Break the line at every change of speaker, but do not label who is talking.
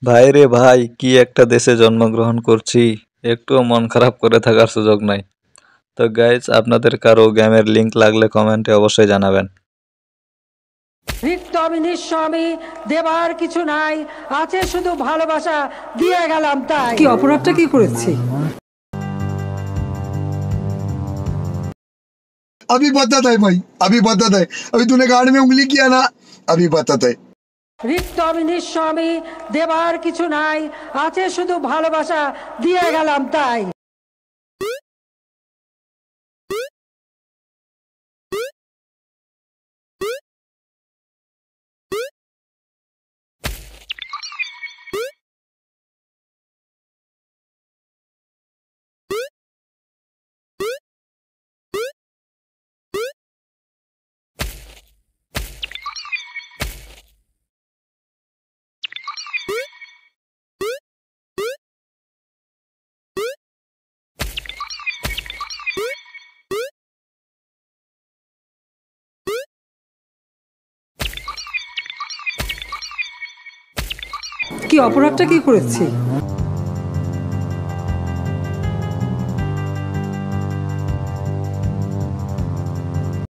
ভাই রে ভাই, কি একটা দেশে জন্মগ্রহণ করছি, একটুও মন খারাপ করে থাকার সুযোগ নাই। তো গাইজ, আপনাদের কারো গেমের লিংক লাগলে কমেন্টে অবশ্যই জানাবেন।
রিক্ত আমি নিঃস্ব আমি, দেবার কিছু নাই, আছে শুধু ভালোবাসা, দিয়ে গেলাম তাই।
কি অপরাধটা কি করেছি?
अभी बताता है भाई, अभी बताता है। अभी तूने गाड़ में उंगली किया ना, अभी बताता है।
রিক্ত আমি নিঃস্ব আমি, দেবার কিছু নাই, আছে শুধু ভালোবাসা, দিয়ে গেলাম তাই।
কি অপরাধটা কি করেছি?